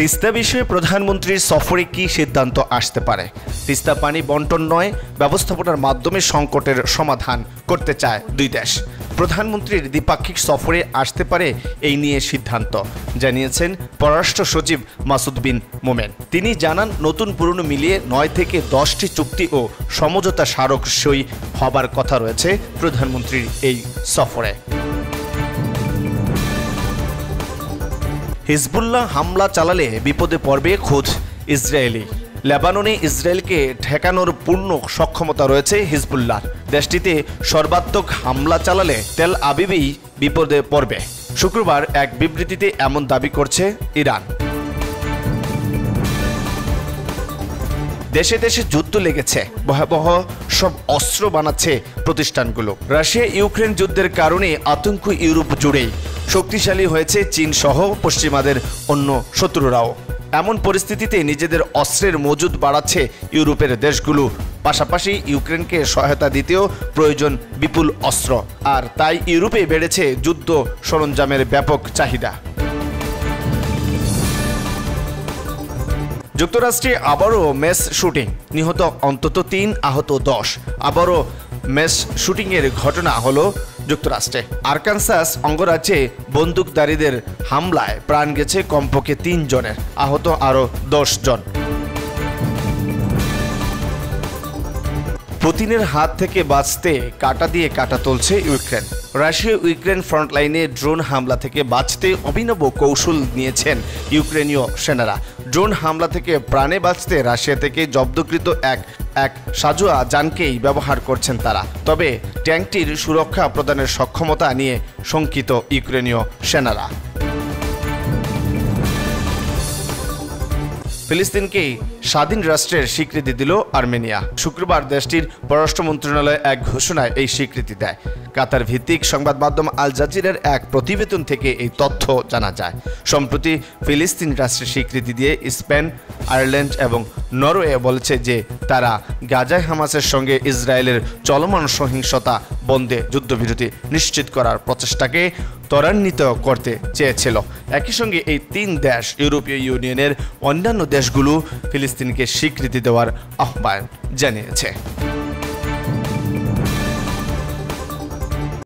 তিস্তা বিষয়ে প্রধানমন্ত্রীর সফরে কি সিদ্ধান্ত আসতে পারে? তিস্তা পানি বন্টন নয়, ব্যবস্থাপনার মাধ্যমে সংকটের সমাধান করতে চায় দুই দেশ। প্রধানমন্ত্রীর দ্বিপাক্ষিক সফরে আসতে পারে এই নিয়ে সিদ্ধান্ত জানিয়েছেন পররাষ্ট্র সচিব মাসুদ বিন মোমেন। তিনি জানান, নতুন পুরনো মিলিয়ে 9 থেকে 10টি চুক্তি ও সমঝোতা স্মারক সই হবার কথা রয়েছে প্রধানমন্ত্রীর এই সফরে। হিজবুল্লাহ হামলা চালালে বিপদে পড়বে খোদ ইসরায়েলি। লেবাননে ইসরায়েলকে ঠেকানোর পূর্ণ সক্ষমতা রয়েছে হিজবুল্লাহর। দেশটিতে সর্বাত্মক হামলা চালালে তেল আবিবেই বিপদে পড়বে। শুক্রবার এক বিবৃতিতে এমন দাবি করছে ইরান। দেশে দেশে যুদ্ধ লেগেছে, ভয়াবহ সব অস্ত্র বানাচ্ছে প্রতিষ্ঠানগুলো। রাশিয়া ইউক্রেন যুদ্ধের কারণে আতঙ্ক ইউরোপ জুড়েই। শক্তিশালী হয়েছে চীন সহ পশ্চিমাদের অন্য শত্রুরাও। এমন পরিস্থিতিতে নিজেদের অস্ত্রের মজুদ বাড়াচ্ছে ইউরোপের দেশগুলো। পাশাপাশি ইউক্রেনকে সহায়তা দিতেও প্রয়োজন বিপুল অস্ত্র, আর তাই ইউরোপে বেড়েছে যুদ্ধ সরঞ্জামের ব্যাপক চাহিদা। যুক্তরাষ্ট্রে আবারও মেস শুটিং, নিহত অন্তত 3, আহত 10। আবারও মেস শুটিংয়ের ঘটনা হলো যুক্তরাষ্ট্রে। আরকানসাস অঙ্গরাজ্যে বন্দুকধারীদের হামলায় প্রাণ গেছে কমপক্ষে 3 জনের, আহত আরও 10 জন। পুতিনের হাত থেকে বাঁচতে কাঁটা দিয়ে কাঁটা তুলছে ইউক্রেন। রাশিয়া ইউক্রেন ফ্রন্টলাইনে ড্রোন হামলা থেকে বাঁচতে অভিনব কৌশল নিয়েছেন ইউক্রেনীয় সেনারা। ড্রোন হামলা থেকে প্রাণে বাঁচতে রাশিয়া থেকে জব্দকৃত এক সাজোয়া যানকেই ব্যবহার করছেন তারা। তবে ট্যাঙ্কটির সুরক্ষা প্রদানের সক্ষমতা নিয়ে শঙ্কিত ইউক্রেনীয় সেনারা। ফিলিস্তিনকে স্বাধীন রাষ্ট্রের স্বীকৃতি দিল আর্মেনিয়া। শুক্রবার দেশটির পররাষ্ট্র মন্ত্রণালয় এক ঘোষণায় এই স্বীকৃতি দেয়। কাতার ভিত্তিক সংবাদ মাধ্যম আল জাজিরার এক প্রতিবেদন থেকে এই তথ্য জানা যায়। সম্প্রতি ফিলিস্তিন রাষ্ট্রের স্বীকৃতি দিয়ে স্পেন, আয়ারল্যান্ড এবং নরওয়ে বলেছে যে তারা গাজায় হামাসের সঙ্গে ইসরায়েলের চলমান সহিংসতা বন্ধে যুদ্ধবিরতি নিশ্চিত করার প্রচেষ্টাকে ত্বরান্বিত করতে চেয়েছিল। একই সঙ্গে এই 3 দেশ ইউরোপীয় ইউনিয়নের অন্যান্য দেশগুলো ফিলিস্তিনকে স্বীকৃতি দেওয়ার আহ্বান জানিয়েছে।